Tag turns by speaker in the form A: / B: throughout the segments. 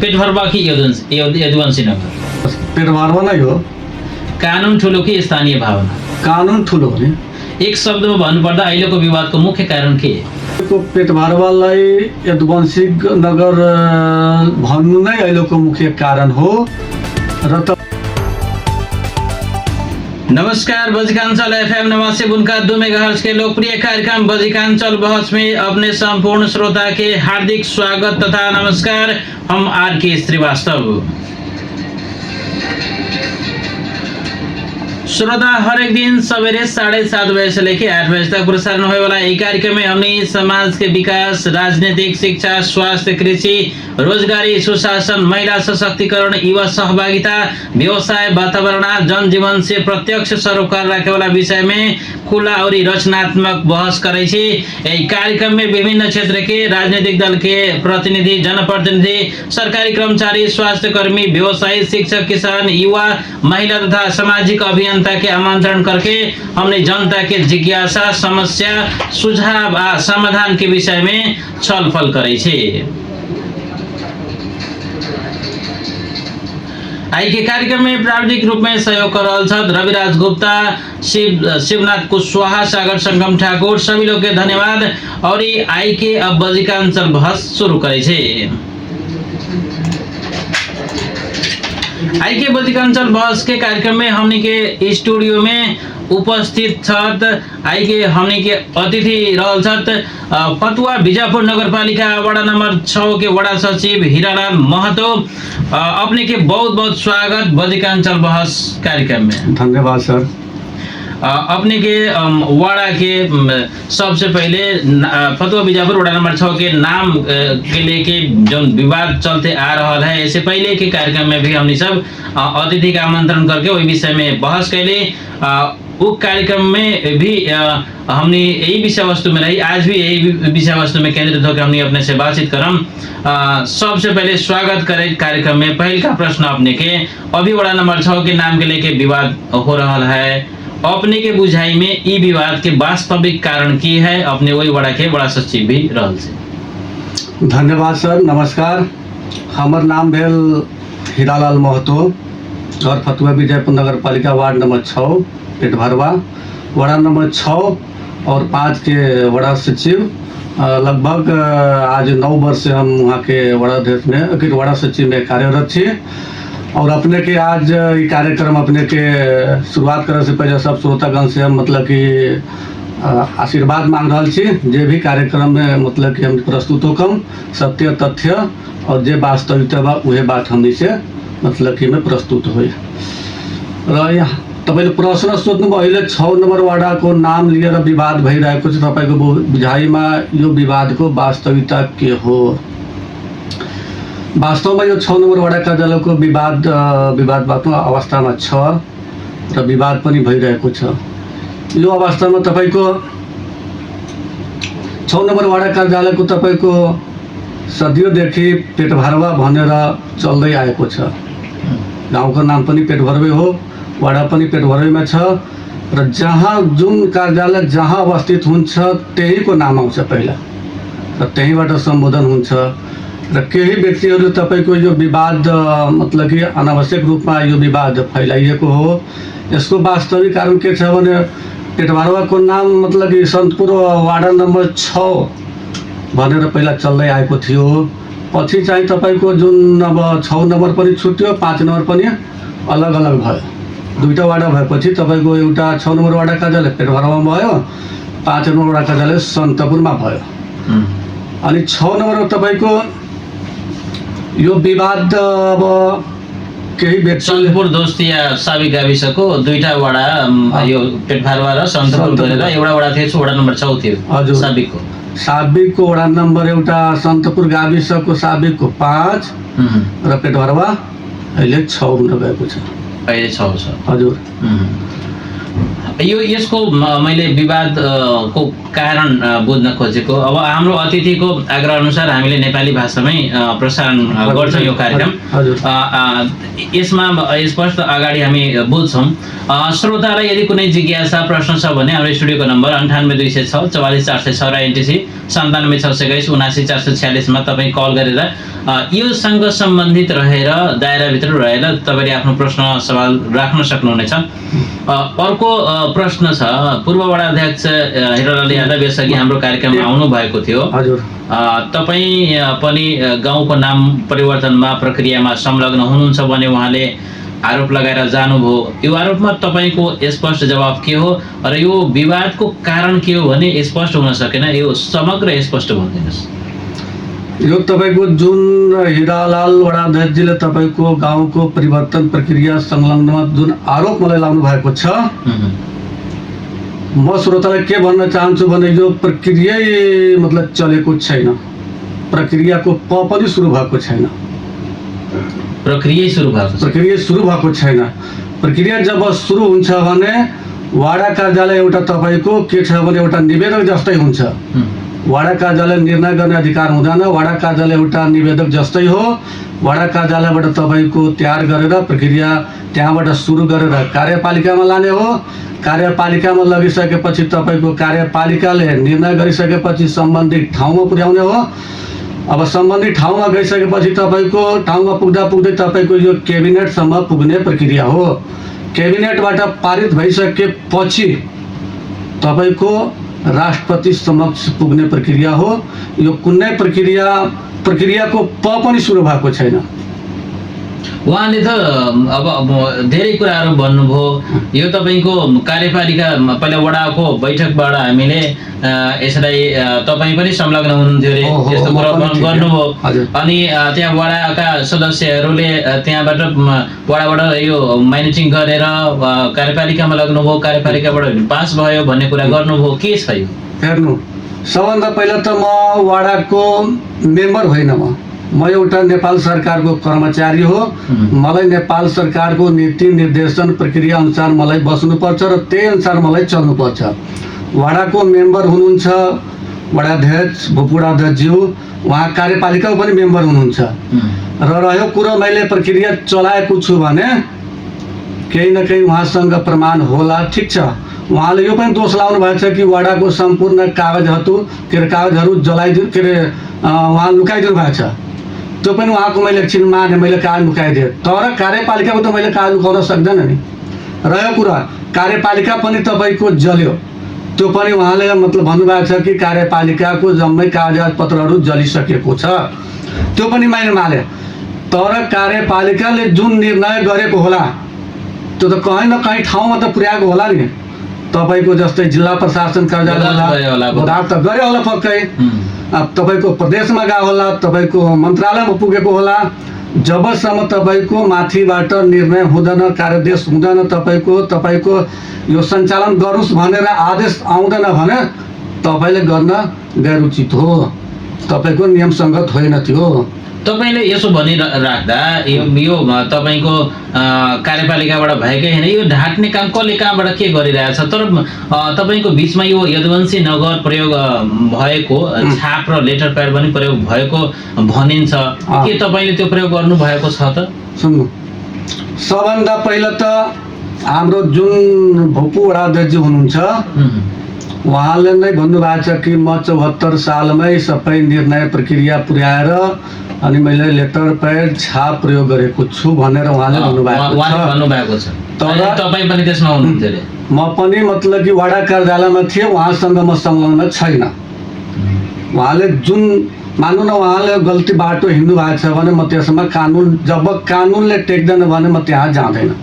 A: पेटभरवा कि यदुवंशी नगर
B: पेटभरवा नै हो।
A: कानुन ठुलो कि स्थानीय भावना?
B: कानुन ठुलो हो नि।
A: एक शब्दमा भन्नुपर्दा अहिलेको विवादको मुख्य कारण के?
B: पेटभरवालाई यदुवंशी नगर भन्नु नै अहिलेको मुख्य कारण हो र
A: नमस्कार, बजिकांचल एफएम 90.2 मेगाहर्ट्ज के लोकप्रिय कार्यक्रम बजिकांचल बहस में अपने संपूर्ण श्रोता के हार्दिक स्वागत तथा नमस्कार। हम आर.के. श्रीवास्तव। श्रोता, हरेक दिन सवेरे 7:30 बजे से लेकर 8 बजे तक प्रसारण होने वाला यह कार्यक्रम में हमने समाज के विकास, राजनीतिक, शिक्षा, स्वास्थ्य, कृषि, रोजगारी, सुशासन, महिला सशक्तिकरण, युवा सहभागिता, व्यवसाय, वातावरण, जनजीवन से प्रत्यक्ष सरोकार रखे वाला विषय में खुला और रचनात्मक बहस करे छी। यही कार्यक्रम में विभिन्न क्षेत्र के राजनीतिक दल के प्रतिनिधि, जनप्रतिनिधि, सरकारी कर्मचारी, स्वास्थ्य कर्मी, व्यवसायी, शिक्षक, किसान, युवा, महिला तथा सामाजिक अभियंता के आमंत्रण करके हमने जनता के जिज्ञासा, समस्या, सुझाव आ समाधान के विषय में छलफल करे छी। आई के कार्यक्रम में प्राविधिक रूप में सहयोग कर रहल छथि रविराज गुप्ता, शिवनाथ कुशवाहा, सागर संगम ठाकुर, सभी लोग के धन्यवाद। और आई के अब बजिकांचल बहस शुरू करे छे। आई के बजिकांचल बहस के कार्यक्रम में हमने के स्टूडियो में उपस्थित छत आई के हमने के अतिथि रहल छत फतुहा बीजापुर नगरपालिका वडा नंबर 6 के वडा सचिव हीरालाल महतो। अपने के बहुत बहुत स्वागत बजिकांचल बहस कार्यक्रम में।
B: धन्यवाद सर।
A: अपने के वाड़ा के सबसे पहले फतुहा बीजापुर वडा नंबर 6 के नाम के लेके जो विवाद चलते आ रहा है, इससे पहले के कार्यक्रम में भी हमने सब अतिथि का आमंत्रण करके वही विषय में बहस कैले। उस कार्यक्रम में भी हमने यही विषय वस्तु में रही, आज भी यही विषय वस्तु में केंद्रित होकर हमने अपने से बातचीत करम। सबसे पहले स्वागत करें कार्यक्रम में। पहले का प्रश्न अपने के अभी वडा नंबर 6 के नाम के लेके विवाद हो रहा है, अपने के बुझाई में ई विवाद के वास्तविक कारण की है? अपने वही वडा के वडा सचिव भी रहल से।
B: धन्यवाद सर, नमस्कार। हमार नाम भेल हीरालाल महतो और फतुहा बीजापुर नगरपालिका वार्ड नंबर 6 पेटभरवा वडा नंबर 6 और 5 के वडा सचिव। लगभग आज 9 वर्ष से हम वहाँ के वडा अध्यक्ष में वडा सचिव में कार्यरत थी। और अपने के आज ये कार्यक्रम अपने के शुरुआत करे से पहले सब श्रोतागण से हम मतलब कि आशीर्वाद मांग रहा छी। जे भी कार्यक्रम में मतलब कि हम प्रस्तुत होकम सत्य तथ्य और जे वास्तविकता बा उहे बात हमनी से मतलब कि में प्रस्तुत हुई र तपाईले प्रश्न सोध्नु अहिले 6 नंबर वार्ड को नाम लिएर विवाद भइरहेको छ। तपाईको बुझाइमा यो विवादको वास्तविकता के हो? वास्तवमा यो 6 नंबर वार्ड कार्यालयको विवादबाट अवस्थामा छ र विवाद पनि भइरहेको छ। यो अवस्थामा तपाईको 6 नंबर वार्ड कार्यालयको तपाईको सदियोदेखि पेटभरवा भनेर चल्दै आएको छ। गाउँको नाम पनि पेटभरवै हो, वाडा पनि पेटभरवैमा छ र जहाँ जुन कार्यालय जहाँ अवस्थित हुन्छ त्यहीको नाम आउँछ पहिला र त्यहीबाट सम्बोधन हुन्छ र केही व्यक्तिहरू तपाईको यो विवाद मतलब कि अनावश्यक रूपमा यो विवाद फैलाइएको हो। यसको वास्तविक कारण के छ भने पेटभरवाको नाम मतलब कि सन्तपुर वाडा नम्बर 6 भनेर पहिला चल्दै आएको थियो। पछि चाहिँ तपाईको जुन अब 6 नम्बर पनि छुट्यो, 5 नम्बर पनि अलग अलग भयो। दुईटा वाडा भएपछि तपाईको एउटा 6 नम्बर वाडा कार्यालय पेटभरवामा भयो, 5 नम्बर वाडा कार्यालय सन्तपुरमा भयो। अनि 6 नम्बर तपाईको यो विवाद अब केही व्यक्ति
A: सन्तपुर दोस्तिया साबी गाविसको दुईटा वडा यो पेटभरवा र सन्तपुर गरेर एउटा वडा थियो, वडा नम्बर 6 थियो।
B: हजुर, साबिकको वडा नम्बर एउटा सन्तपुर गाविसको साबिकको 5 र पेटभरवा अहिले 6 हुन गएको छ।
A: अहिले 6 छ।
B: हजुर।
A: यो यसको मैले विवाद को कारण बुझ्न खोजेको। अब हाम्रो अतिथिको आग्रह अनुसार हामीले नेपाली भाषामै प्रसारण गर्छौँ यो कार्यक्रम। यसमा स्पष्ट अगाडि हामी बुझ्छौँ। श्रोतालाई यदि कुनै जिज्ञासा प्रश्न छ भने हाम्रो स्टुडियोको नम्बर 98 206 44 406 र एनटिसी 97 621 79 446 मा तपाईँ कल गरेर योसँग सम्बन्धित रहेर दायराभित्र रहेर तपाईँले आफ्नो प्रश्न सवाल राख्न सक्नुहुनेछ। अर्को प्रश्न छ, पूर्व वडा अध्यक्ष हिरालाल यादव यसअघि हाम्रो कार्यक्रममा आउनु भएको थियो। तपाईँ पनि गाउँको नाम परिवर्तनमा प्रक्रियामा संलग्न हुनुहुन्छ भने उहाँले आरोप लगाएर जानुभयो। यो आरोपमा तपाईँको स्पष्ट जवाब के हो र यो विवादको कारण के हो भने स्पष्ट हुन सकेन, यो समग्र स्पष्ट भनिदिनुहोस्।
B: यो तपाईँको जुन हिरालाल वडाध्यक्षजीले तपाईँको गाउँको परिवर्तन प्रक्रिया संलग्नमा जुन आरोप मलाई लाउनु भएको छ, म श्रोतालाई के भन्न चाहन्छु भने यो प्रक्रिया मतलब चलेको छैन, प्रक्रियाको पनि सुरु भएको छैन।
A: प्रक्रिया
B: सुरु भएको छैन। प्रक्रिया जब सुरु हुन्छ भने वाडा कार्यालय एउटा तपाईँको के छ भने एउटा निवेदक जस्तै हुन्छ। वाडा कार्यालय निर्णय गर्ने अधिकार हुँदैन, वाडा कार्यालय एउटा निवेदक जस्तै हो। वाडा कार्यालयबाट तपाईँको तयार गरेर प्रक्रिया त्यहाँबाट सुरु गरेर कार्यपालिकामा लाने हो। कार्यपालिकामा लगिसकेपछि तपाईँको कार्यपालिकाले निर्णय गरिसकेपछि सम्बन्धित ठाउँमा पुर्याउने हो। अब सम्बन्धित ठाउँमा गइसकेपछि तपाईँको ठाउँमा पुग्दा पुग्दै तपाईँको यो क्याबिनेटसम्म पुग्ने प्रक्रिया हो। क्याबिनेटबाट पारित भइसकेपछि तपाईँको राष्ट्रपति समक्ष पुग्ने प्रक्रिया हो। यो कुनै प्रक्रियाको पनि सुरु भएको छैन।
A: उहाँले त अब धेरै कुराहरू भन्नुभयो। यो तपाईँको कार्यपालिका पहिला वडाको बैठकबाट हामीले यसलाई तपाईँ पनि संलग्न हुनुहुन्थ्यो अरे, यस्तो कुरा गर्नुभयो। अनि त्यहाँ वडाका सदस्यहरूले त्यहाँबाट वडाबाट यो म्यानेजिङ गरेर कार्यपालिकामा लग्नुभयो, कार्यपालिकाबाट पास भयो भन्ने कुरा गर्नुभयो। के छ यो?
B: हेर्नु, सबभन्दा पहिला त म वाडाको मेम्बर होइन, म एउटा नेपाल सरकारको कर्मचारी हो। मलाई नेपाल सरकारको नीति निर्देशन प्रक्रिया अनुसार मलाई बस्नुपर्छ र त्यही अनुसार मलाई चल्नुपर्छ। वाडाको मेम्बर हुनुहुन्छ वडाध्यक्ष भूपुडाध्यक्षज्यू, उहाँ कार्यपालिकाको पनि मेम्बर हुनुहुन्छ। र रह्यो कुरो मैले प्रक्रिया चलाएको छु भने केही न केही उहाँसँग प्रमाण होला, ठिक छ। उहाँले यो पनि दोष लाउनु भएको छ कि वाडाको सम्पूर्ण कागजहरू जलाइदिनु उहाँ लुकाइदिनु भएको छ। त्यो पनि उहाँको मैले एकछिन माने, मैले कागज लुकाइदिएँ, तर कार्यपालिकाको त मैले कागज लुकाउन सक्दैन नि। रह्यो कुरा कार्यपालिका पनि तपाईँको जल्यो, त्यो पनि उहाँले मतलब भन्नुभएको छ कि कार्यपालिकाको जम्मै कागजात पत्रहरू जलिसकेको छ, त्यो पनि मैले माने। तर कार्यपालिकाले जुन निर्णय गरेको होला त्यो त कहीँ न कहीँ ठाउँमा त पुर्याएको होला नि। तपाईँको जस्तै जिल्ला प्रशासन कार्यालय होला त गरे होला पक्कै, तपाईँको प्रदेशमा गएको होला, तपाईँको मन्त्रालयमा पुगेको होला। जबसम्म तपाईँको माथिबाट निर्णय हुँदैन, कार्यदेश हुँदैन, तपाईँको यो सञ्चालन गर्नुहोस् भनेर आदेश आउँदैन भने तपाईँले गर्न गैर उचित हो, तपाईँको नियमसङ्गत होइन त्यो।
A: तपाईँले यसो भनिराख्दा यो तपाईँको कार्यपालिकाबाट भएकै होइन, यो ढाट्ने काम कसले कहाँबाट के गरिरहेछ। तर तपाईँको बिचमा यो यदुवंशी नगर प्रयोग भएको छाप र लेटर प्याड पनि प्रयोग भएको भनिन्छ, के तपाईँले त्यो प्रयोग गर्नुभएको छ त?
B: सुन्नु, सबभन्दा पहिला त हाम्रो जुन भूपु वडाध्यक्ष हुनुहुन्छ उहाँले नै भन्नुभएको छ कि म 74 सालमै सबै निर्णय प्रक्रिया पुर्याएर अनि मैले लेटर प्याड छाप प्रयोग गरेको छु भनेर उहाँले भन्नुभएको छ।
A: तर तपाईँ पनि त्यसमा हुनुहुन्थ्यो अरे?
B: म पनि मतलब कि वडा कार्यालयमा थिएँ, उहाँसँग म संलग्न छैन। उहाँले जुन मान्नु न उहाँले गल्ती बाटो हिँड्नु भएको छ भने म त्यसमा जब कानुनले टेक्दैन भने म त्यहाँ जाँदैन।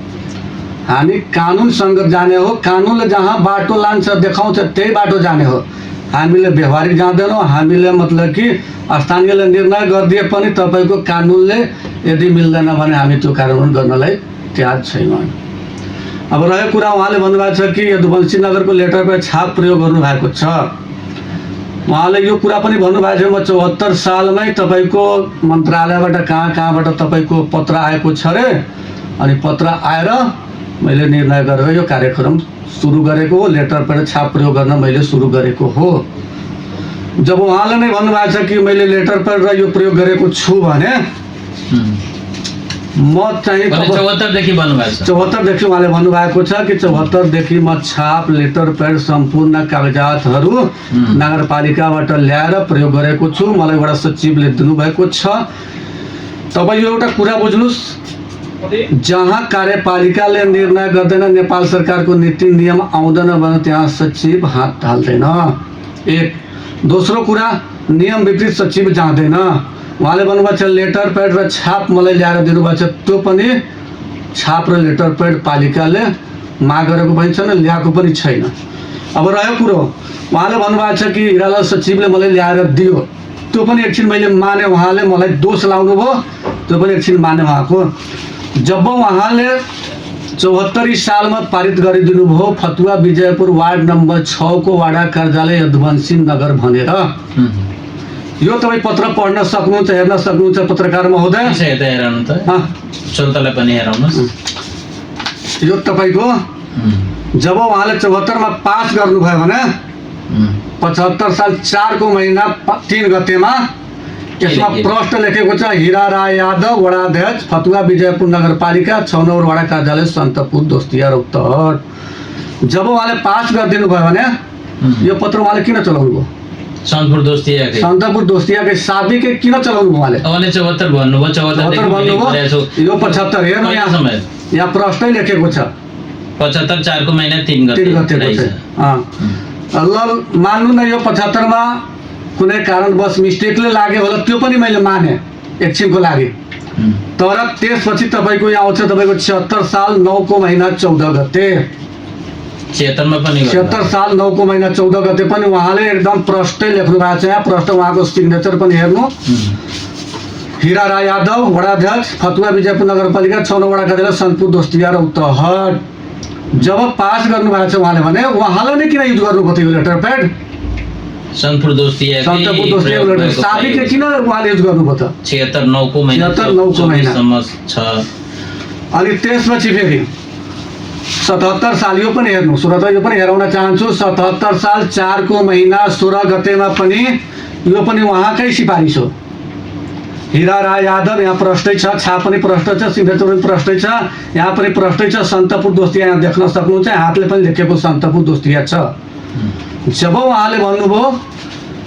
B: हामी कानुनसँग जाने हो, कानुनले जहाँ बाटो लान्छ देखाउँछ त्यही बाटो जाने हो। हामीले व्यवहारिक जाँदैनौँ। हामीले मतलब कि स्थानीयले निर्णय गरिदिए पनि तपाईँको कानुनले यदि मिल्दैन भने हामी त्यो कार्यान्वयन गर्नलाई तयार छैनौँ। अब रह्यो कुरा उहाँले भन्नुभएको छ कि यदुवंशी नगरको लेटर प्याड छाप प्रयोग गर्नुभएको छ। उहाँले यो कुरा पनि भन्नुभएको छ म 74 सालमै तपाईँको मन्त्रालयबाट कहाँबाट तपाईँको पत्र आएको छ रे, अनि पत्र आएर मैले निर्णय गरेर यो कार्यक्रम सुरु गरेको हो। लेटर पेड छाप प्रयोग गर्न मैले सुरु गरेको हो। जब उहाँले नै भन्नुभएको छ कि मैले लेटर पेड र यो प्रयोग गरेको छु भने म चाहिँ
A: 74 देखि भन्नुभएको छ।
B: 74 देखि उहाँले भन्नुभएको छ कि 74 देखि म छाप लेटर पेड सम्पूर्ण कागजातहरू नगरपालिकाबाट ल्याएर प्रयोग गरेको छु। मलाई वडा सचिवले दिनुभएको छ। तपाईँ यो एउटा कुरा बुझ्नुहोस्, जहाँ कार्यपालिकाले निर्णय गर्दैन, नेपाल सरकारको नीति नियम आउँदैन भने त्यहाँ सचिव हात हाल्दैन। एक दोस्रो कुरा, नियम विपरीत सचिव जाँदैन। उहाँले भन्नुभएको छ लेटर पेड र छाप मलाई ल्याएर दिनुभएको छ, त्यो पनि छाप र लेटर पेड पालिकाले माग गरेको पनि छैन, ल्याएको पनि छैन। अब रह्यो कुरो, उहाँले भन्नुभएको छ कि हिरालाल सचिवले मलाई ल्याएर दियो, त्यो पनि एकछिन मैले माने। उहाँले मलाई दोष लाउनु भयो, त्यो पनि एकछिन माने उहाँको। जब उहाँले 74 सालमा पारित गरिदिनु भयो फतुवा विजयपुर वार्ड नम्बर 6 को वाडा कार्यालय यदुवंशी नगर भनेर, यो तपाईँ पत्र पढ्न सक्नुहुन्छ, हेर्न सक्नुहुन्छ पत्रकार महोदय।
A: हेरौँ त, श्रोतालाई पनि हेराउनुहोस्।
B: यो तपाईँको जब उहाँले 74 मा पास गर्नुभयो भने 75 साल 4 को महिना 3 गतेमा यसमा प्रश्न लेखेको छ, हिरा राय यादव वडाध्यक्ष फतुवा विजयपुर नगरपालिका 6 नम्बर वडा कार्यालय सन्तपुर दोस्तिया रौतहट। जब उहाँले पास गरिदिनु भयो भने यो पत्र उहाँले किन चलाउनु भयो?
A: सन्तपुर दोस्तियाकै
B: साबिकै किन चलाउनु भयो उहाँले?
A: 74 भन्नुभयो, 74
B: भन्नुभयो। यो 75 हेर्नु यहाँ प्रश्नै लेखेको छ,
A: 75 4 को महिना 3 गते।
B: ल मान्नु न, यो 75 मा कुनै कारणवश मिस्टेकले लाग्यो होला, त्यो पनि मैले माने एकछिनको लागि। तर त्यसपछि तपाईँको यहाँ आउँछ तपाईँको 76 साल 9 को महिना 14 गते। 76 साल 9 को महिना 14 गते पनि उहाँले एकदम प्रष्टै लेख्नु भएको छ। यहाँ प्रष्ट उहाँको सिग्नेचर पनि हेर्नु, हिरा राय यादव वडाध्यक्ष फतुवा विजयपुर नगरपालिका 6 नम्बर वडा कार्यालय सन्तपुर दोस्तिया रौतहट। जब पास गर्नुभएको छ उहाँले भने उहाँले नै किन युज गर्नुभयो त यो लेटर पेड?
A: सन्तपुर दोस्तिया
B: साबिक किन उहाँले युज गर्नुभयो त?
A: 76 9 को महिनासम्म छ।
B: अनि त्यसपछि फेरि 77 साल, यो पनि हेर्नु श्रोता, यो पनि हेराउन चाहन्छु। 77 साल 4 को महिना 16 गतेमा पनि यो पनि उहाँकै सिफारिस हो। हिरा राय यादव, यहाँ प्रष्टै छ, छाप पनि प्रष्ट छ, सिग्नेचर पनि प्रष्टै छ, यहाँ पनि प्रष्टै छ। सन्तपुर दोस्तिया यहाँ देख्न सक्नुहुन्छ, हातले पनि लेखेको सन्तपुर दोस्तिया छ। जब उहाँले भन्नुभयो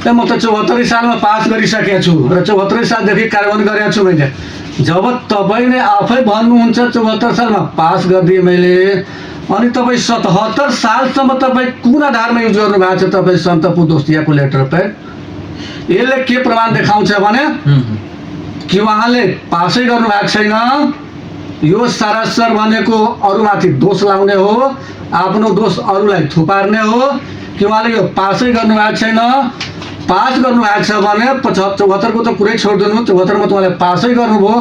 B: म त 74 सालमा पास गरिसकेको छु र 74 सालदेखि कार्यान्वयन गरेको छु मैले, जब तपाईँले आफै भन्नुहुन्छ 74 सालमा पास गरिदिएँ मैले, अनि तपाईँ 77 सालसम्म तपाईँ कुन आधारमा युज गर्नुभएको छ तपाईँ सन्तपुर दोस्तियाको लेटर पेड? यसले के प्रमाण देखाउँछ भने कि उहाँले पासै गर्नुभएको छैन। यो सरासर भनेको अरूमाथि दोष लाउने हो, आफ्नो दोष अरूलाई थुपार्ने हो कि उहाँले यो पासै गर्नुभएको छैन। पास गर्नुभएको छ भने 74 को त कुरै छोडिदिनु, 74 मा त उहाँले पासै गर्नुभयो।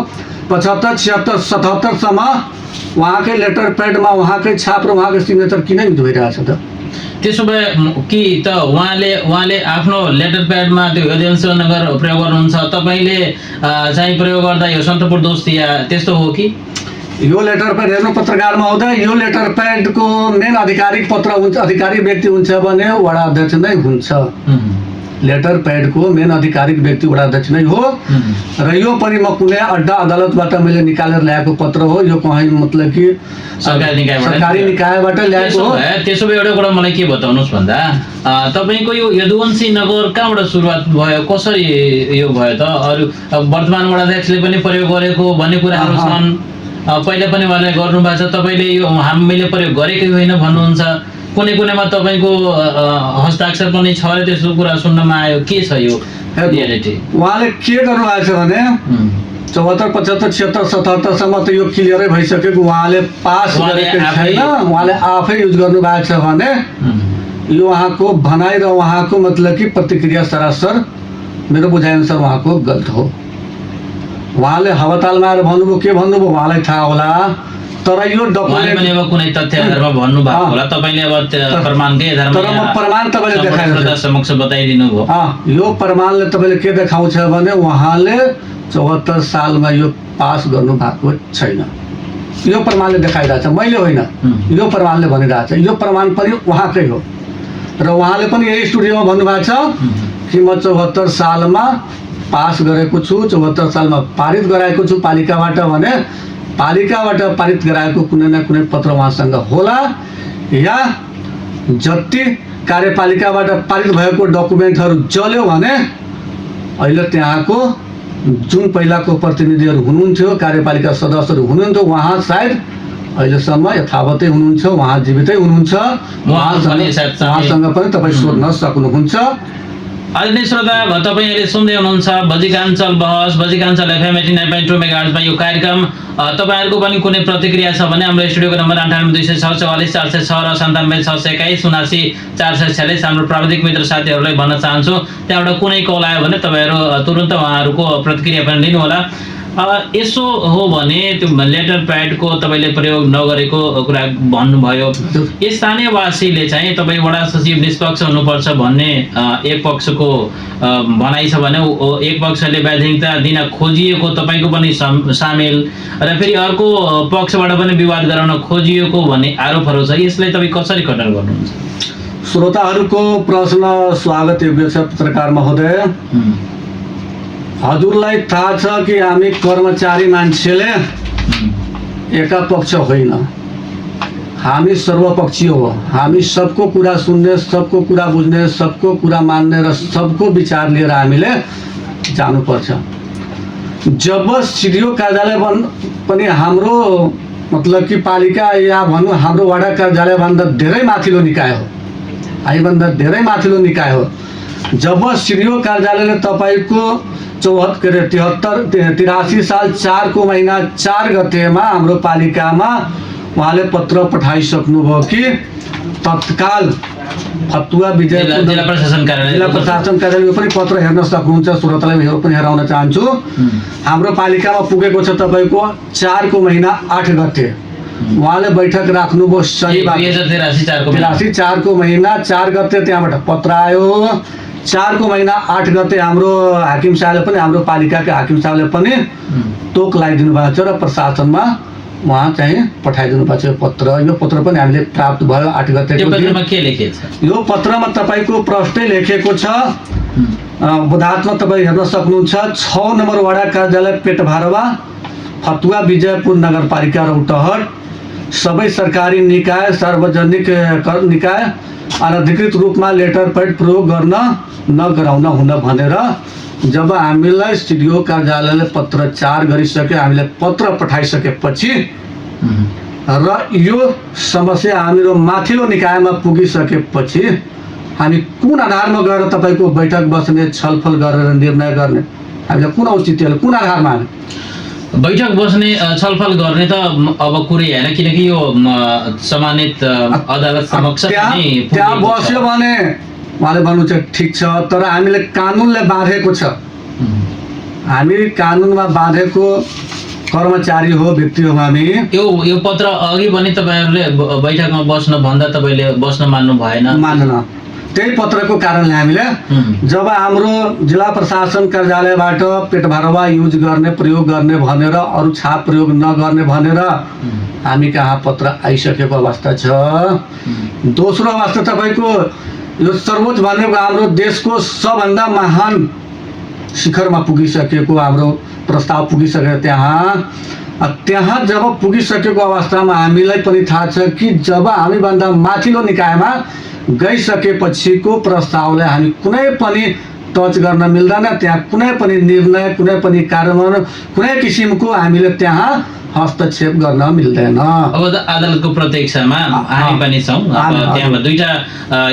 B: 75 76 77 सम्म उहाँकै लेटर पेडमा उहाँकै छाप र उहाँकै सिग्नेचर किन युज भइरहेछ त?
A: त्यसो भए कि त उहाँले आफ्नो लेटर प्याडमा त्यो यदुवंशी नगर प्रयोग गर्नुहुन्छ, तपाईँले चाहिँ प्रयोग गर्दा यो सन्तपुर दोस्तिया त्यस्तो हो कि?
B: यो लेटर पेड हेर्नु पत्रकार महोदय, यो लेटर पेडको मेन आधिकारिक पत्र हुन्छ, अधिकारी व्यक्ति हुन्छ भने वडा अध्यक्ष नै हुन्छ। लेटर पेडको मेन आधिकारिक व्यक्ति वडा अध्यक्ष नै हो। र यो पनि म कुनै अड्डा अदालतबाट मैले निकालेर ल्याएको पत्र हो, यो कहीँ मतलब कि सरकारी निकायबाट ल्याएको हो।
A: त्यसो भए एउटा कुरा मलाई के बताउनुहोस् भन्दा, तपाईँको यो यदुवंशी नगर कहाँबाट सुरुवात भयो, कसरी यो भयो त? अरू वर्तमान वडा अध्यक्षले पनि प्रयोग गरेको भन्ने कुराहरू छन्, पहिला पनि उहाँले गर्नुभएको छ, तपाईँले यो हामीले प्रयोग गरेकै होइन भन्नुहुन्छ, कुनै कुनैमा तपाईँको हस्ताक्षर पनि छ अरे, त्यस्तो कुरा सुन्नमा आयो। के छ यो रियालिटी?
B: उहाँले के गर्नुभएको छ भने 74 75 76 77 सम्म त यो क्लियरै भइसकेको, उहाँले पास गरेको छैन, उहाँले आफै युज गर्नुभएको छ भने यो उहाँको भनाइ र उहाँको मतलब कि प्रतिक्रिया सरासर मेरो बुझाइअनुसार उहाँको गलत हो। उहाँले हावातालमा आएर भन्नुभयो, के भन्नुभयो उहाँलाई थाहा होला। तर यो
A: डकुमेन्ट पनि अब कुनै तथ्य आधारमा भन्नु भएको होला, तपाईले अब प्रमाणकै आधारमा,
B: तर म प्रमाण तपाईले देखाइदिनु
A: समक्ष बताइदिनु भयो।
B: यो प्रमाणले तपाईले के देखाउँछ भने उहाँले 74 सालमा यो पास गर्नु भएको छैन। यो प्रमाणले देखाइरहेछ, मैले होइन, यो प्रमाणले भनिरहेछ। यो प्रमाण पनि उहाँकै हो र उहाँले पनि यही स्टुडियोमा भन्नुभएको छ कि म 74 सालमा पास गरेको छु, 74 सालमा पारित गराएको छु पालिकाबाट भने पालिकाबाट पारित गराएको कुनै न कुनै पत्र उहाँसँग होला, या जति कार्यपालिकाबाट पारित भएको डकुमेन्टहरू जल्यो भने अहिले त्यहाँको जुन पहिलाको प्रतिनिधिहरू हुनुहुन्थ्यो, कार्यपालिका सदस्यहरू हुनुहुन्थ्यो, उहाँ सायद अहिलेसम्म यथावतै हुनुहुन्छ, उहाँ जीवितै हुनुहुन्छ, उहाँसँग पनि तपाईँ सोध्न सक्नुहुन्छ।
A: आदरणीय श्रोता, तपाईँ अहिले सुन्दै हुनुहुन्छ बजिकाञ्चल बहस, बजिकाञ्चल FM 89.2 मेगाहर्जमा यो कार्यक्रम। तपाईँहरूको पनि कुनै प्रतिक्रिया छ भने हाम्रो स्टुडियोको नम्बर 9826444406 र 9761877446 हाम्रो प्राविधिक मित्र साथीहरूलाई भन्न चाहन्छु, त्यहाँबाट कुनै कल आयो भने तपाईँहरू तुरुन्त उहाँहरूको प्रतिक्रिया पनि लिनुहोला। यसो हो भने त्यो लेटर प्याडको तपाईँले प्रयोग नगरेको कुरा भन्नुभयो, स्थानीयवासीले चाहिँ तपाईँ वडा सचिव निष्पक्ष हुनुपर्छ भन्ने एक पक्षको भनाइ छ भने एक पक्षले वैधानिकता दिन खोजिएको तपाईँको पनि सामेल र फेरि अर्को पक्षबाट पनि विवाद गराउन खोजिएको भन्ने आरोपहरू छ। यसलाई तपाईँ कसरी खण्डन गर्नुहुन्छ?
B: श्रोताहरूको प्रश्न स्वागत योग्य छ पत्रकार महोदय। हजुरलाई थाहा छ कि हामी कर्मचारी मान्छेले एका पक्ष होइन, हामी सर्वपक्षीय हो। हामी सबको कुरा सुन्ने, सबको कुरा बुझ्ने, सबको कुरा मान्ने र सबको विचार लिएर हामीले जानुपर्छ। जब सिडिओ कार्यालय पनि हाम्रो मतलब कि पालिका या भनौँ हाम्रो वडा कार्यालयभन्दा धेरै माथिल्लो निकाय हो, हामीभन्दा धेरै माथिल्लो निकाय हो। जब सिडिओ कार्यालयले तपाईँको 83 साल 4 को महीना 4 गतेमा हाम्रो पालिकामा उहाँले पत्र पठाइसक्नुभयो कि तत्काल फतुवा विजय
A: जिल्ला प्रशासन
B: कार्यालयको पनि पत्र हेर्न सक्नुहुन्छ। श्रोतालाई यो पनि हेराउन चाहन्छु। हाम्रो पालिकामा पुगेको छ तपाईँको 4 को महीना 8 गते उहाँले बैठक राख्नुभयो शनिबार 2083 4 को महीना 4 गते त्यहाँबाट पत्र आयो। 4 को महीना 8 गते हाम्रो हाकिम साहबले पनि हाम्रो पालिकाका हाकिम साहबले पनि तोक लगाइदिनु भएको छ र प्रशासनमा उहाँ चाहिँ पठाइदिनु भएको छ पत्र। यो पत्र पनि हामीले प्राप्त भयो 8 गतेको दिन।
A: के लेखेको छ
B: यो पत्रमा तपाईँको प्रष्टै लेखेको छ, बोधात्मक तपाईँ हेर्न सक्नुहुन्छ। 6 नम्बर वडा कार्यालय पेटभारवा, फतुवा विजयपुर नगरपालिका रौतहट, सबै सरकारी निकाय सार्वजनिक निकाय अनधिकृत रूपमा लेटर पैड प्रयोग गर्न नगराउन हुन भनेर जब हामीलाई सिडिओ कार्यालयले पत्रचार गरिसके, हामीले पत्र पठाइसकेपछि र यो समस्या हाम्रो माथिल्लो निकायमा पुगिसकेपछि हामी कुन आधारमा गएर तपाईँको बैठक बस्ने, छलफल गरेर निर्णय गर्ने, हामीलाई कुन औचित्यले कुन आधारमा हामी
A: बैठक बस्ने छलफल गर्ने त अब कुरै होइन, किनकि यो सम्मानित अदालत समक्ष
B: त्यहाँ बस्यो भने उहाँले भन्नुहुन्छ ठिक छ, तर हामीले कानुनले बाँधेको छ, हामी कानुनमा बाँधेको कर्मचारी हो, व्यक्ति हो हामी।
A: यो पत्र अघि पनि तपाईँहरूले बैठकमा बस्न भन्दा तपाईँले बस्न मान्नु भएन?
B: मान्न, त्यही पत्रको कारणले हामीले जब हाम्रो जिल्ला प्रशासन कार्यालयबाट पेटभारवा युज गर्ने, प्रयोग गर्ने भनेर, अरू छाप प्रयोग नगर्ने भनेर हामी कहाँ पत्र आइसकेको अवस्था छ। दोस्रो अवस्था तपाईँको यो सर्वोच्च भनेको हाम्रो देशको सबभन्दा महान शिखरमा पुगिसकेको हाम्रो प्रस्ताव पुगिसकेको त्यहाँ जब पुगिसकेको अवस्थामा हामीलाई पनि थाहा छ कि जब हामीभन्दा माथिल्लो निकायमा गइसकेपछिको प्रस्तावलाई हामी कुनै पनि टच गर्न मिल्दैन। त्यहाँ कुनै पनि निर्णय, कुनै पनि कार्यान्वयन, कुनै किसिमको हामीले त्यहाँ हस्तक्षेप गर्न मिल्दैन।
A: अब अदालतको प्रत्यक्षमा हामी पनि छौँ। त्यहाँ दुईटा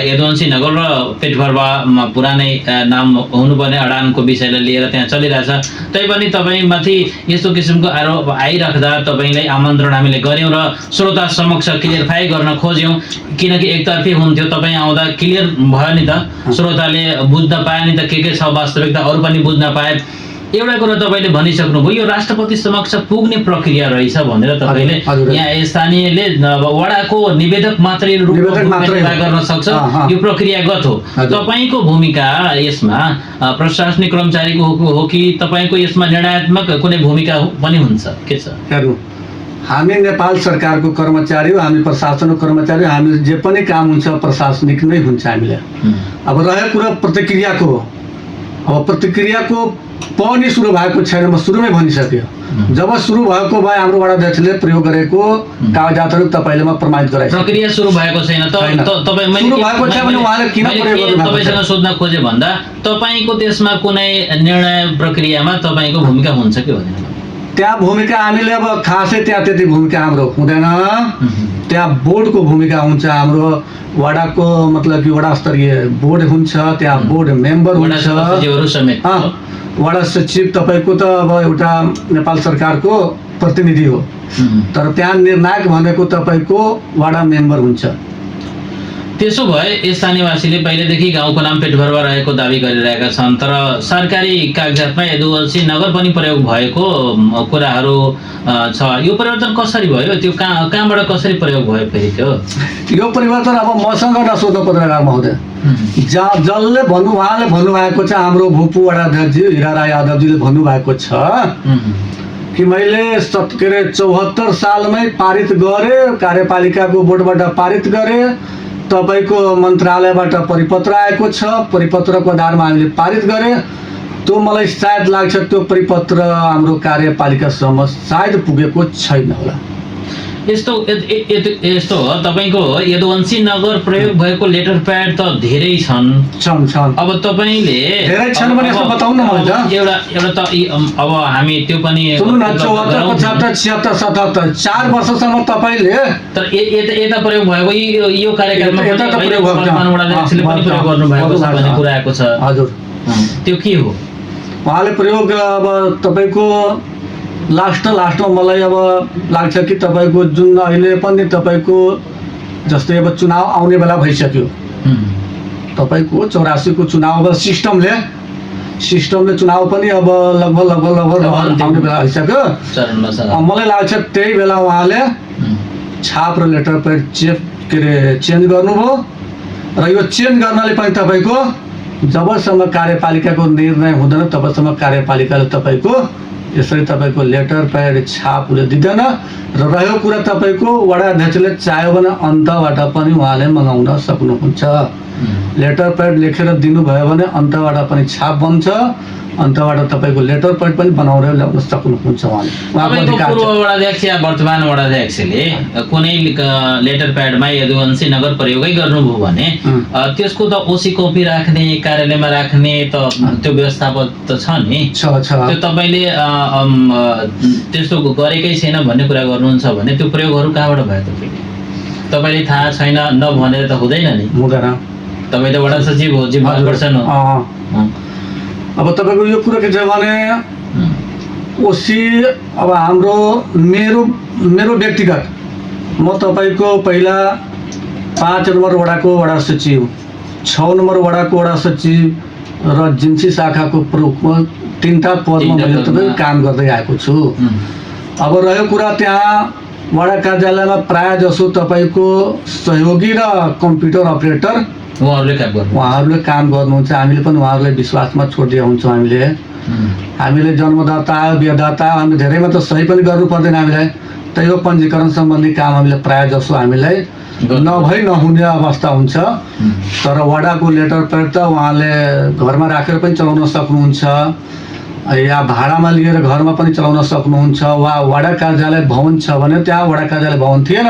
A: यदुवंशी नगर र पेटभरवामा पुरानै नाम हुनुपर्ने अडानको विषयलाई लिएर त्यहाँ चलिरहेछ। तैपनि तपाईँमाथि यस्तो किसिमको आरोप आइराख्दा तपाईँलाई आमन्त्रण हामीले गऱ्यौँ र श्रोता समक्ष क्लियरफाई गर्न खोज्यौँ, किनकि एकतर्फी हुन्थ्यो। तपाईँ आउँदा क्लियर भयो नि त, श्रोताले बुझ्न पाए नि त के छ वास्तविकता, अरू पनि बुझ्न पाए। एउटा कुरा तपाईँले भनिसक्नुभयो, यो राष्ट्रपति समक्ष पुग्ने प्रक्रिया रहेछ भनेर तपाईँले। यहाँ स्थानीयले वडाको निवेदक मात्रै रूपमा गर्न सक्छ, यो प्रक्रियागत हो। तपाईँको भूमिका यसमा प्रशासनिक कर्मचारीको हो कि तपाईँको यसमा निर्णयात्मक कुनै भूमिका पनि हुन्छ? के छ?
B: हामी नेपाल सरकारको कर्मचारी हो, हामी प्रशासनको कर्मचारी हो, हामी जे पनि काम हुन्छ प्रशासनिक नै हुन्छ हामीले। अब रह्यो कुरा प्रतिक्रियाको, अब प्रतिक्रियाको पनि सुरु भएको छैन, म सुरुमै भनिसक्यो। जब सुरु भएको भए हाम्रो वडा अध्यक्षले प्रयोग गरेको कागजातहरू तपाईँले प्रमाणित गराइसक्यो।
A: प्रक्रिया सुरु भएको छैन त तपाईँ
B: सुरु भएको छ भने उहाँले किन प्रयोग गर्नु भएको छ?
A: तपाईँसँग सोध्न खोजे भन्दा तपाईँको त्यसमा कुनै निर्णय प्रक्रियामा तपाईँको भूमिका हुन्छ कि हुँदैन?
B: त्यहाँ भूमिका हामीले अब खासै त्यहाँ त्यति भूमिका हाम्रो हुँदैन। त्यहाँ बोर्डको भूमिका हुन्छ हाम्रो, वडाको मतलब कि वडा स्तरीय बोर्ड हुन्छ, त्यहाँ बोर्ड मेम्बर हुन्छ, वडा सचिव तपाईँको त अब एउटा नेपाल सरकारको प्रतिनिधि हो, तर त्यहाँ निर्णायक भनेको तपाईँको वडा मेम्बर हुन्छ।
A: त्यसो भए स्थानीयवासीले पहिलेदेखि गाउँको नाम पेटभरवा रहेको दावी गरिरहेका छन्, तर सरकारी कागजातमा यदुवंशी नगर पनि प्रयोग भएको कुराहरू छ। यो परिवर्तन कसरी भयो? त्यो कहाँबाट कसरी प्रयोग भयो फेरि त्यो?
B: यो परिवर्तन अब मसँग नसोध्नु पत्रकार महोदय, जसले उहाँले भन्नुभएको छ, हाम्रो भूपू वडा अध्यक्ष हिरा राई यादवजीले भन्नुभएको छ कि मैले 74 सालमै पारित गरे, कार्यपालिकाको बोर्डबाट पारित गरे, तपाईँको मन्त्रालयबाट परिपत्र आएको छ, परिपत्रको आधारमा हामीले पारित गरे। त्यो मलाई सायद लाग्छ त्यो परिपत्र हाम्रो कार्यपालिकासम्म सायद पुगेको छैन होला।
A: यस्तो हो, तपाईँको यदुवंशी नगर प्रयोग भएको लेटर प्याड त धेरै छन्। अब तपाईँले
B: धेरै छन् भने यसो बताउनु न मलाई त।
A: एउटा त अब हामी त्यो पनि
B: सुन्नु न, 74, 75, 76, 77 4 वर्षसम्म तपाईँले
A: तर यता प्रयोग भएको यो कार्यक्रममा
B: यता त प्रयोग भएको
A: भन्ने कुरा आएको छ।
B: हजुर,
A: त्यो के हो?
B: उहाँले प्रयोग अब तपाईँको लास्टमा मलाई अब लाग्छ कि तपाईँको जुन अहिले पनि तपाईँको जस्तै अब चुनाव आउने बेला भइसक्यो, तपाईँको 84 को चुनाव अब सिस्टमले चुनाव पनि अब लगभग आउने बेला भइसक्यो। मलाई लाग्छ त्यही बेला उहाँले छाप र लेटर प्याड चेन्ज गर्नुभयो र यो चेन्ज गर्नाले पनि तपाईँको जबसम्म कार्यपालिकाको निर्णय हुँदैन तबसम्म कार्यपालिकाले तपाईँको यसरी तपाईँको लेटर प्याड छापले दिँदैन। र रह्यो कुरा तपाईँको वडा अध्यक्षले चाह्यो भने अन्तबाट पनि उहाँले मगाउन सक्नुहुन्छ। लेटर प्याड लेखेर दिनुभयो भने अन्तबाट पनि छाप बन्छ, अन्तबाट तपाईँको लेटर प्याड पनि बनाएर ल्याउन सक्नुहुन्छ उहाँले।
A: पूर्व वडाध्यक्ष या वर्तमान वडाध्यक्षले कुनै लेटर प्याडमा यदुवंशी नगर प्रयोगै गर्नुभयो भने त्यसको त ओसी कपी राख्ने, कार्यालयमा राख्ने त त्यो व्यवस्थापन त छ नि। त्यो तपाईँले त्यस्तो गरेकै छैन भन्ने कुरा गर्नुहुन्छ भने त्यो प्रयोगहरू कहाँबाट भयो त? फेरि तपाईँले थाहा छैन नभनेर त हुँदैन नि।
B: हुँदैन, तपाईँ
A: त वडा सचिव हो, जिम्मा पर्सन हो।
B: अब तपाईँको यो कुरा के छ भने ओसी अब हाम्रो मेरो व्यक्तिगत म तपाईँको पहिला 5 नम्बर वडाको वडा सचिव, 6 नम्बर वडाको वडा सचिव र जिन्सी शाखाको प्रमुखमा 3टा पदमा मैले तपाईँको काम गर्दै आएको छु। अब रह्यो कुरा त्यहाँ वडा कार्यालयमा प्राय जसो तपाईँको सहयोगी र कम्प्युटर अपरेटर उहाँहरूले काम गर्नुहुन्छ। हामीले पनि उहाँहरूलाई विश्वासमा छोडिदिएका हुन्छौँ। हामीले जन्मदाता आयो, बिहादाता आयो, हामीले धेरैमा त सही पनि गर्नु पर्दैन हामीलाई, त यो पञ्जीकरण सम्बन्धी काम हामीले प्राय जसो हामीलाई नभई नहुने अवस्था हुन्छ। तर वडाको लेटर प्याड त उहाँले घरमा राखेर पनि चलाउन सक्नुहुन्छ या भाडामा लिएर घरमा पनि चलाउन सक्नुहुन्छ, वा वडा कार्यालय भवन छ भने त्यहाँ वडा कार्यालय भवन थिएन,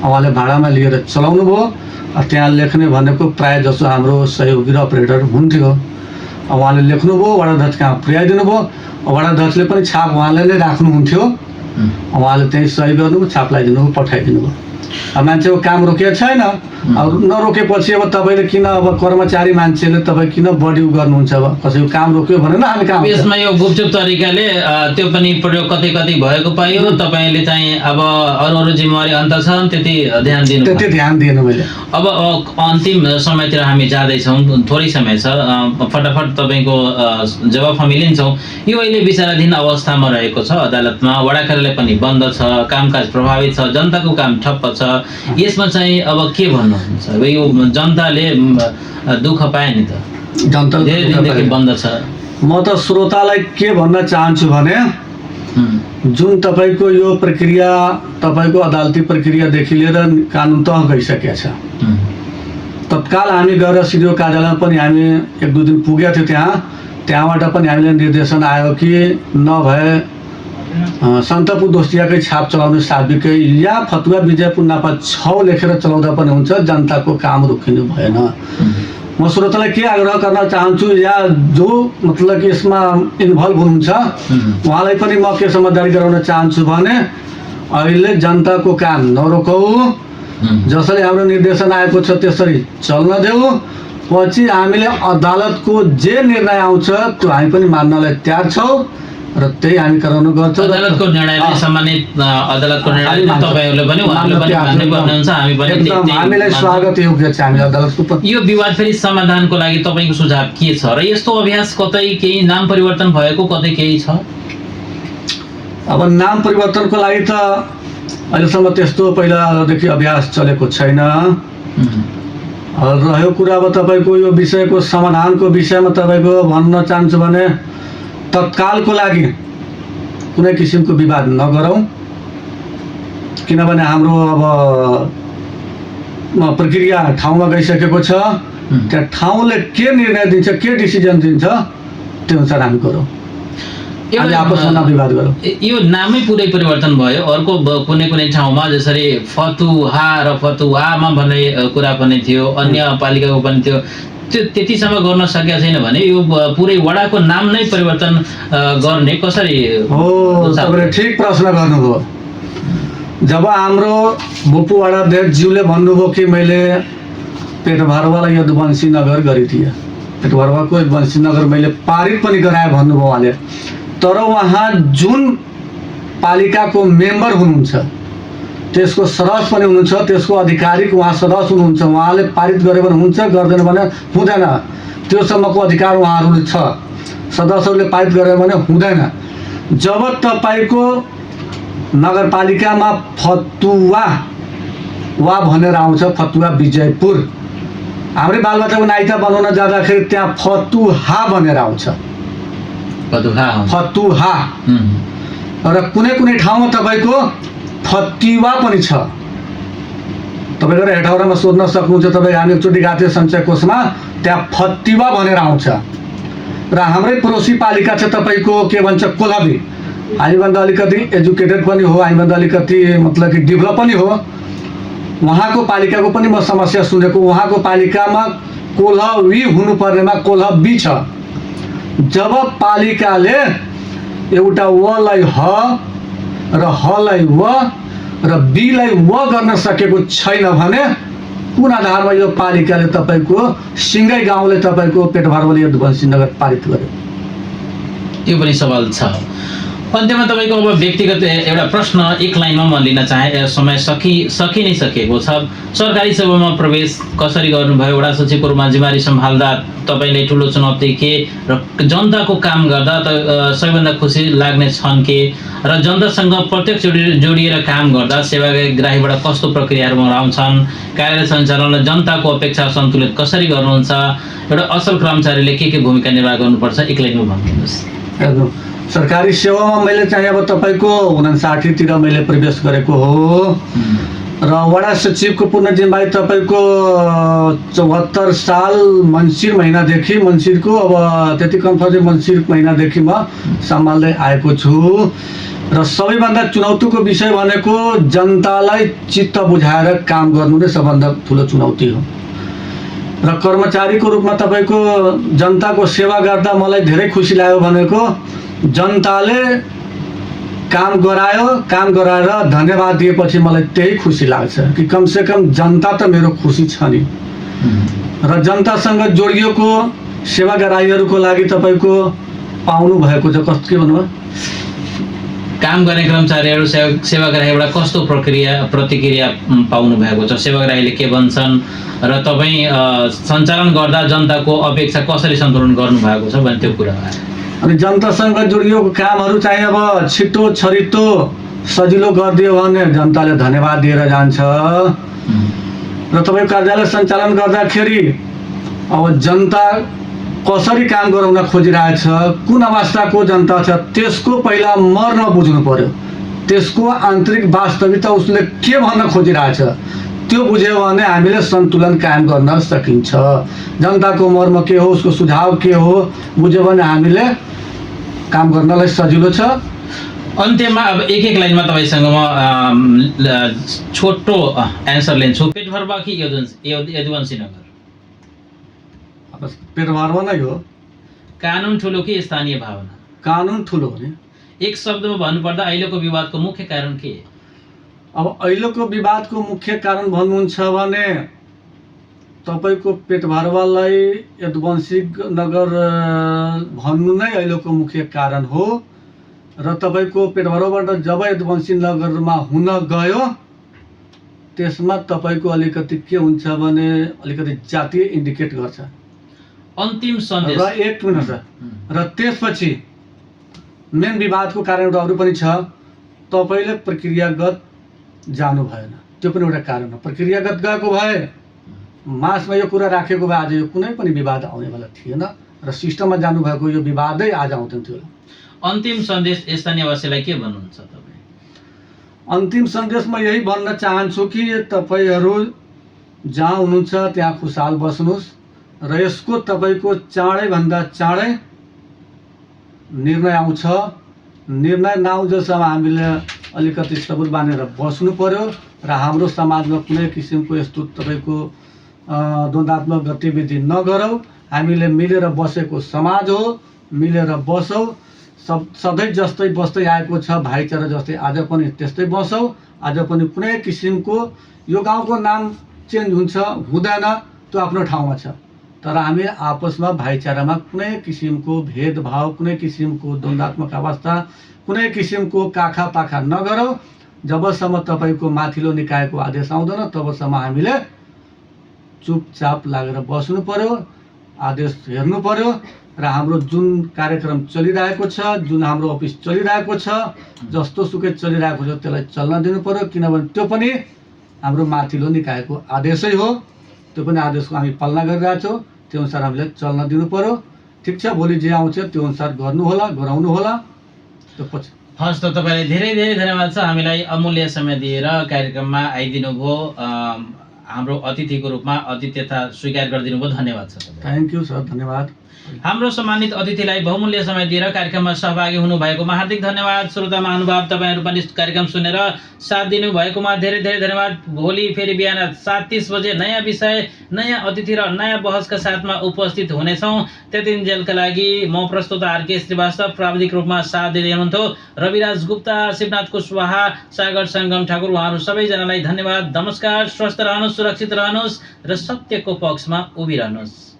B: उहाँले भाडामा लिएर चलाउनु भयो। त्यहाँ लेख्ने भनेको प्राय जसो हाम्रो सहयोगी र अपरेटर हुन्थ्यो। उहाँले लेख्नुभयो, वडा अध्यक्ष कहाँ पुर्याइदिनु भयो, वडा अध्यक्षले पनि छाप उहाँले नै राख्नुहुन्थ्यो, उहाँले त्यहीँ सही गर्नुभयो, छाप लगाइदिनु भयो, पठाइदिनु भयो। अब मान्छेको काम रोकिएको छैन। अब नरोकेपछि अब तपाईँले किन अब कर्मचारी मान्छेले तपाईँ किन बढी गर्नुहुन्छ? अब कसैको काम रोक्यो भने न हामी काम
A: यसमा यो गुपचुप तरिकाले त्यो पनि प्रयोग कतै भएको पाइयो। तपाईँले चाहिँ अब अरू जिम्मेवारी अन्त छन्, त्यति
B: ध्यान दिएन मैले।
A: अब अन्तिम समयतिर हामी जाँदैछौँ, थोरै समय छ, फटाफट तपाईँको जवाफ हामी लिन्छौँ। यो अहिले विचाराधीन अवस्थामा रहेको छ अदालतमा, वडा कार्यालय पनि बन्द छ, कामकाज प्रभावित छ, जनताको काम ठप्प छ। यसमा चाहिँ अब के भन्नुहुन्छ? अब यो जनताले दुःख पाए नि त,
B: जनता
A: धेरै दिनदेखि बन्द छ।
B: म त श्रोतालाई के भन्न चाहन्छु भने जुन तपाईँको यो प्रक्रिया तपाईँको अदालती प्रक्रियादेखि लिएर कानुन तह गइसकेको छ। तत्काल हामी गएर सिडिओ कार्यालयमा पनि हामी 1-2 दिन पुगेका थियौँ। त्यहाँबाट पनि हामीले निर्देशन आयो कि नभए सन्तपुर दोस्तियाकै छाप चलाउने साबिकै या फतुवा विजयपुर नापा 6 लेखेर चलाउँदा पनि हुन्छ, जनताको काम रोकिनु भएन। म श्रोतालाई के आग्रह गर्न चाहन्छु या जो मतलब कि यसमा इन्भल्भ हुनुहुन्छ उहाँलाई पनि म के समझदारी गराउन चाहन्छु भने अहिले जनताको काम नरोकौँ, जसरी हाम्रो निर्देशन आएको छ त्यसरी चल्न देऊ। पछि हामीले अदालतको जे निर्णय आउँछ त्यो हामी पनि मान्नलाई तयार छौँ र त्यही हामी गराउन गर्छौँ।
A: अदालतको निर्णयले सम्मानित अदालतको निर्णयले तपाईहरुले पनि उहाँहरुले पनि मान्नै पर्ने हुन्छ। हामी पनि
B: एकदम हामीलाई स्वागत योग्य छ। हामी अदालतको
A: यो विवाद फेरि समाधानको लागि तपाईको सुझाव के छ र यस्तो अभ्यास कतै केही नाम परिवर्तन भएको कतै केही छ?
B: अब नाम परिवर्तनको लागि त अहिलेसम्म त्यस्तो पहिलादेखि अभ्यास चलेको छैन। रह्यो कुरा अब तपाईँको यो विषयको समाधानको विषयमा तपाईँको भन्न चाहन्छु भने तत्कालको लागि कुनै किसिमको विवाद नगरौँ, किनभने हाम्रो अब प्रक्रिया ठाउँमा गइसकेको छ। त्यहाँ ठाउँले के निर्णय दिन्छ, के डिसिजन दिन्छ त्यो अनुसार हामी गरौँ, हामी आपसमा विवाद गरौँ।
A: यो नामै पुरै परिवर्तन भयो। अर्को कुनै कुनै ठाउँमा जसरी फतुहा र फतुवामा भन्ने कुरा पनि थियो, अन्य पालिकाको पनि थियो, त्यो त्यतिसम्म गर्न सकेका छैन भने यो पुरै वडाको नाम नै परिवर्तन गर्ने कसरी
B: हो? तपाईँले ठिक प्रश्न गर्नुभयो। जब हाम्रो बुपु वडा अध्यक्षज्यूले भन्नुभयो कि मैले पेटभरवालाई यदुवंशी नगर गरिदिएँ, पेटभरवाको यदुवंशी नगर मैले पारित पनि गराएँ भन्नुभयो उहाँले। तर उहाँ जुन पालिकाको मेम्बर हुनुहुन्छ त्यसको सदस्य पनि हुनुहुन्छ, त्यसको आधिकारिक उहाँ सदस्य हुनुहुन्छ। उहाँले पारित गरे भने हुन्छ, गर्दैन भने हुँदैन। त्योसम्मको अधिकार उहाँहरूले छ। सदस्यहरूले पारित गरे भने हुँदैन। जब तपाईँको नगरपालिकामा फतुवा वा भनेर आउँछ, फतुवा विजयपुर, हाम्रै बालबच्चाको नाइता बनाउन जाँदाखेरि त्यहाँ फतुहा भनेर आउँछ, फतुहा। र कुनै कुनै ठाउँमा तपाईँको फतिवा पनि छ। तपाईँ गएर हेटौडामा सोध्न सक्नुहुन्छ। तपाईँ हामी एकचोटि गएको थियो सञ्चय कोषमा, त्यहाँ फतिवा भनेर आउँछ। र हाम्रै पडोसी पालिका छ तपाईँको के भन्छ कोलहबी, हामीभन्दा अलिकति एजुकेटेड पनि हो, हामीभन्दा अलिकति मतलब कि डेभलप पनि हो। उहाँको पालिकाको पनि म समस्या सुनेको। उहाँको पालिकामा कोलहबी हुनुपर्नेमा कोलहबी छ। जब पालिकाले एउटा वलाई ह र हलाई व र बीलाई व गर्न सकेको छैन भने कुन आधारमा यो पालिकाले तपाईँको सिङ्गै गाउँले तपाईँको पेटभरवाली यदुवंशी नगर पारित गर्यो?
A: त्यो पनि सवाल छ। अन्त्यमा तपाईँको अब व्यक्तिगत एउटा प्रश्न एक लाइनमा म लिन चाहे, समय सकि नै सकेको छ। सरकारी सेवामा प्रवेश कसरी गर्नुभयो? वडा सचिवको रूपमा जिम्मेवारी सम्हाल्दा तपाईँलाई ठुलो चुनौती के र जनताको काम गर्दा त सबैभन्दा खुसी लाग्ने छन् के र जनतासँग प्रत्यक्ष जोडिएर काम गर्दा सेवाग्राहीबाट कस्तो प्रक्रियाहरू आउँछन्? कार्यालय सञ्चालनमा जनताको अपेक्षा सन्तुलित कसरी गर्नुहुन्छ? एउटा असल कर्मचारीले के भूमिका निर्वाह गर्नुपर्छ? एक लाइनमा भन्नुहोस्।
B: सरकारी सेवामा मैले चाहिँ अब तपाईँको 59 तिर मैले प्रवेश गरेको हो र वडा सचिवको पूर्ण जिम्मेवारी तपाईँको 74 साल मङ्सिर महिनादेखि, मङ्सिरको अब त्यति कन्फर्म मङ्सिर महिनादेखि म सम्हाल्दै आएको छु। र सबैभन्दा चुनौतीको विषय भनेको जनतालाई चित्त बुझाएर काम गर्नु नै सबभन्दा ठुलो चुनौती हो। र कर्मचारीको रूपमा तपाईँको जनताको सेवा गर्दा मलाई धेरै खुसी लाग्यो भनेको जनताले काम गरायो, काम गराएर धन्यवाद दिएपछि मलाई त्यही खुसी लाग्छ कि कमसेकम जनता त मेरो खुसी छ नि। र जनतासँग जोडिएको सेवाग्राहीहरूको लागि तपाईँको पाउनु भएको छ कस्तो के भन्नुभयो?
A: काम गर्ने कर्मचारीहरू सेवाग्राहीबाट कस्तो प्रतिक्रिया पाउनु भएको छ? सेवाग्राहीले के भन्छन् र तपाईँ सञ्चालन गर्दा जनताको अपेक्षा कसरी सन्तुलन गर्नुभएको छ भने त्यो कुरा हो।
B: अनि जनतासँग जोडिएको कामहरू चाहिँ अब छिटो छरितो सजिलो गरिदियो भने जनताले धन्यवाद दिएर जान्छ। र तपाईँ कार्यालय सञ्चालन गर्दाखेरि अब जनता कसरी काम गराउन खोजिरहेछ, कुन अवस्थाको जनता छ, त्यसको पहिला मर्म बुझ्नु पर्यो। त्यसको आन्तरिक वास्तविकता उसले के भन्न खोजिरहेछ त्यो बुझ्यो भने हामीले सन्तुलन कायम गर्न सकिन्छ। जनताको मर्म के हो, उसको सुझाव के हो बुझ्यो भने हामीले काम गर्नलाई सजिलो छ।
A: अन्त्यमा अब एक लाइनमा तपाईँसँग म छोटो एन्सर लिन्छु। पेट भरवा कि यदुवंशी नगर?
B: अब पेट भरवा नै हो।
A: कानुन ठुलो कि स्थानीय भावना?
B: कानुन ठुलो हो नि।
A: एक शब्दमा भन्नुपर्दा अहिलेको विवादको मुख्य कारण के?
B: अब अहिलेको विवादको मुख्य कारण भन्नुहुन्छ भने तपाईँको पेट भरवालाई यदुवंशी नगर भन्नु नै अहिलेको मुख्य कारण हो। र तपाईँको पेट भरवाबाट जब यदुवंशी नगरमा हुन गयो त्यसमा तपाईँको अलिकति के हुन्छ भने अलिकति जातीय इन्डिकेट गर्छ।
A: अन्तिम सन्देश
B: र एक मिनट छ। र त्यसपछि मेन विवादको कारण एउटा अरू पनि छ। तपाईँले प्रक्रियागत जानु भएन, त्यो पनि एउटा कारण हो। प्रक्रियागत गएको भए मासमा यो कुरा राखेको भए आज यो कुनै पनि विवाद आउनेवाला थिएन र सिस्टममा जानुभएको यो विवादै आज आउँथ्यो।
A: अन्तिम सन्देश स्थानीयवासीलाई के भन्नुहुन्छ तपाईँ?
B: अन्तिम सन्देशमा यही भन्न चाहन्छु कि तपाईँहरू जहाँ हुनुहुन्छ त्यहाँ खुसाल बस्नुहोस् र यसको तपाईँको चाँडैभन्दा चाँडै निर्णय आउँछ। निर्णय नआउँजेसम्म हामीले अलिकति सबुर बानेर बस्नु पर्यो र हाम्रो समाजमा कुनै किसिमको यस्तो तपाईँको द्वन्द्वात्मक गतिविधि नगरौँ। हामीले मिलेर बसेको समाज हो, मिलेर बसौँ। सधैँ जस्तै बस्दै आएको छ, भाइचारा जस्तै आज पनि त्यस्तै बसौँ। आज पनि कुनै किसिमको यो गाउँको नाम चेन्ज हुन्छ हुँदैन त्यो आफ्नो ठाउँमा छ, तर हामी आपसमा भाइचारामा कुनै किसिमको भेदभाव, कुनै किसिमको द्वन्द्वात्मक अवस्था, कुनै किसिमको काखा पाखा नगरौँ। जबसम्म तपाईँको माथिल्लो निकायको आदेश आउँदैन तबसम्म हामीले चुपचाप लागेर बस्नु पर्यो, आदेश हेर्नु पर्यो र हाम्रो जुन कार्यक्रम चलिरहेको छ, जुन हाम्रो अफिस चलिरहेको छ, जस्तो सुकै चलिरहेको छ त्यसलाई चल्न दिनु पर्यो। किनभने त्यो पनि हाम्रो माथिल्लो निकायको आदेशै हो। त्यो पनि आदेशको हामी पालना गरिरहेछौँ, त्यो अनुसार हामीले चल्न दिनु पर्यो। ठिक छ, भोलि जे आउँछ त्यो अनुसार गर्नुहोला, गराउनु होला। त्यो पछि
A: हस् त, तपाईँलाई धेरै धेरै धन्यवाद छ हामीलाई अमूल्य समय दिएर कार्यक्रममा आइदिनु भयो। हाम्रो अतिथिको रूपमा आतिथ्यता स्वीकार गरिदिनु भयो, धन्यवाद छ।
B: थ्याङ्क यू सर, धन्यवाद।
A: हाम्रो सम्मानित अतिथिलाई बहुमूल्य समय दिएर कार्यक्रममा सहभागी हुनुभएकोमा हार्दिक धन्यवाद। श्रोता महानुभाव, तपाईँहरू पनि कार्यक्रम सुनेर साथ दिनुभएकोमा धेरै धेरै धन्यवाद। भोलि फेरि बिहान 7:30 बजे नयाँ विषय, नयाँ अतिथि र नयाँ बहसका साथमा उपस्थित हुनेछौँ। त्यतिन्जेलका लागि म प्रस्तुता आरके श्रीवास्तव, प्राविधिक रूपमा साथ दिँदै हुनुहुन्थ्यो रविराज गुप्ता, शिवनाथ कुशवाहा, सागर सङ्गम ठाकुर। उहाँहरू सबैजनालाई धन्यवाद, नमस्कार। स्वस्थ रहनुहोस्, सुरक्षित रहनुहोस् र सत्यको पक्षमा उभिरहनुहोस्।